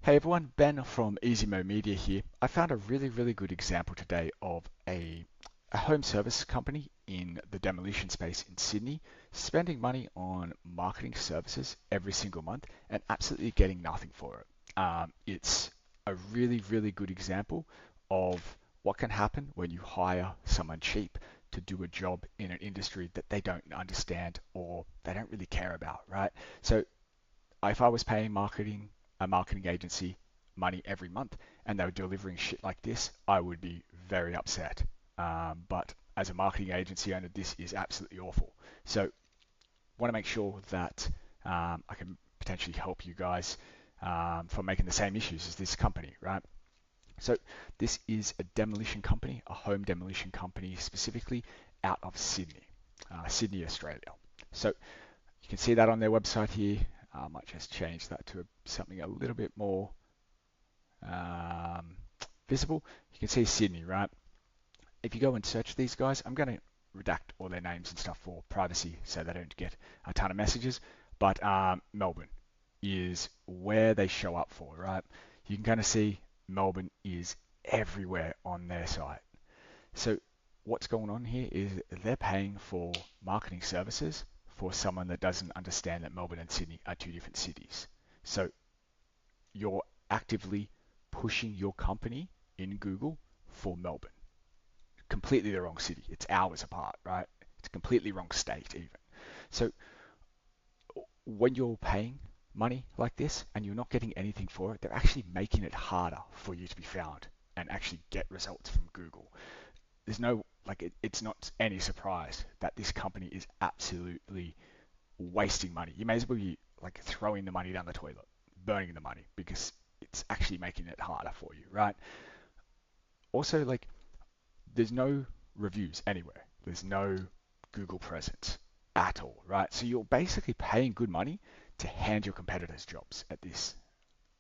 Hey everyone, Ben from Easy Mo Media here. I found a really good example today of a home service company in the demolition space in Sydney spending money on marketing services every single month and absolutely getting nothing for it. It's a really good example of what can happen when you hire someone cheap to do a job in an industry that they don't understand or they don't really care about, right? So if I was paying a marketing agency money every month and they were delivering shit like this, I would be very upset. But as a marketing agency owner, this is absolutely awful. So want to make sure that I can potentially help you guys from making the same issues as this company, right? So this is a demolition company, a home demolition company specifically out of Sydney, Sydney, Australia. So you can see that on their website here. I might just change that to something a little bit more um, visible. You can see Sydney, right? If you go and search these guys, I'm going to redact all their names and stuff for privacy so they don't get a ton of messages. But Melbourne is where they show up for, right? You can kind of see Melbourne is everywhere on their site. So what's going on here is they're paying for marketing services for someone that doesn't understand that Melbourne and Sydney are two different cities. So you're actively pushing your company in Google for Melbourne. Completely the wrong city. It's hours apart, right? It's a completely wrong state even. So when you're paying money like this and you're not getting anything for it, they're actually making it harder for you to be found and actually get results from Google. There's no it's not any surprise that this company is absolutely wasting money. You may as well be like throwing the money down the toilet, burning the money because it's actually making it harder for you, right? Also, like there's no reviews anywhere. There's no Google presence at all, right? So you're basically paying good money to hand your competitors jobs at this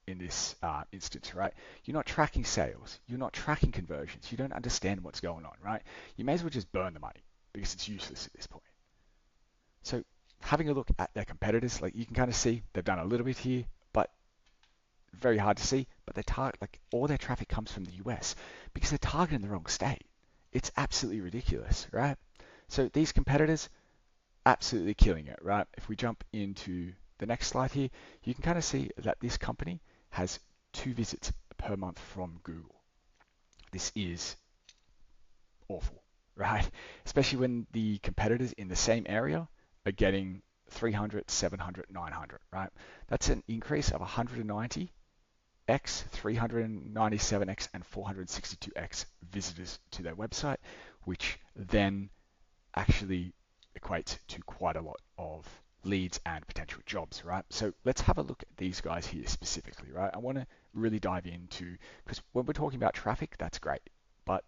in this instance, right? You're not tracking sales. You're not tracking conversions. You don't understand what's going on, right? You may as well just burn the money because it's useless at this point. So having a look at their competitors, like you can kind of see they've done a little bit here, but very hard to see. But they target like all their traffic comes from the US because they're targeting the wrong state. It's absolutely ridiculous, right? So these competitors absolutely killing it, right? If we jump into the next slide here, you can kind of see that this company has 2 visits per month from Google. This is awful, right? Especially when the competitors in the same area are getting 300, 700, 900, right? That's an increase of 190x, 397x, and 462x visitors to their website, which then actually equates to quite a lot of leads and potential jobs, right? So let's have a look at these guys here specifically, right? I want to really dive into, because when we're talking about traffic, that's great. But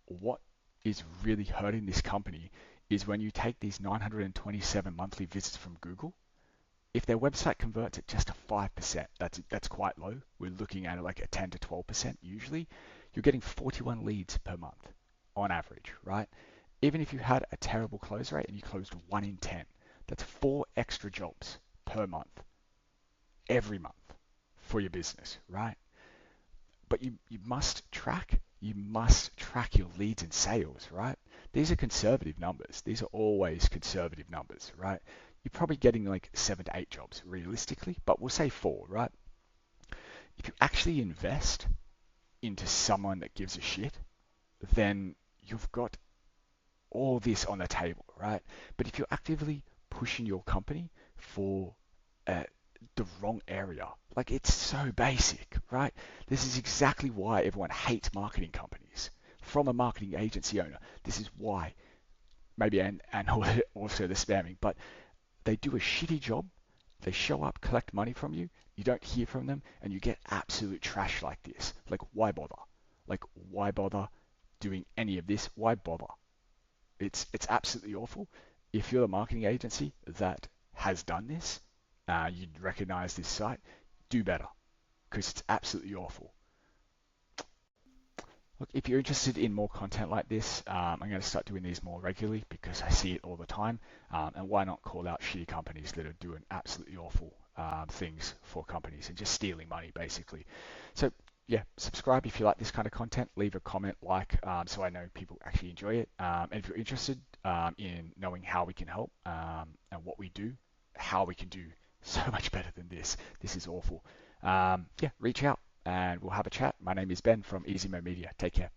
what is really hurting this company is when you take these 927 monthly visits from Google, if their website converts at just a 5%, that's quite low. We're looking at like a 10 to 12% usually. You're getting 41 leads per month on average, right? Even if you had a terrible close rate and you closed 1 in 10, that's 4 extra jobs per month, every month for your business, right? But you must track your leads and sales, right? These are conservative numbers. These are always conservative numbers, right? You're probably getting like 7 to 8 jobs realistically, but we'll say 4, right? If you actually invest into someone that gives a shit, then you've got all this on the table, right? But if you're actively pushing your company for uh, the wrong area, like it's so basic, right? This is exactly why everyone hates marketing companies. From a marketing agency owner, this is why. Maybe and also the spamming, but they do a shitty job. They show up, collect money from you. You don't hear from them, and you get absolute trash like this. Like, why bother? Like, why bother doing any of this? Why bother? It's absolutely awful. If you're a marketing agency that has done this, you'd recognize this site, do better because it's absolutely awful. Look, if you're interested in more content like this, I'm going to start doing these more regularly because I see it all the time. And why not call out shitty companies that are doing absolutely awful things for companies and just stealing money basically. So yeah, subscribe if you like this kind of content. Leave a comment, so I know people actually enjoy it. And if you're interested in knowing how we can help and what we do, how we can do so much better than this. This is awful. Yeah, reach out and we'll have a chat. My name is Ben from Easy Mo Media. Take care.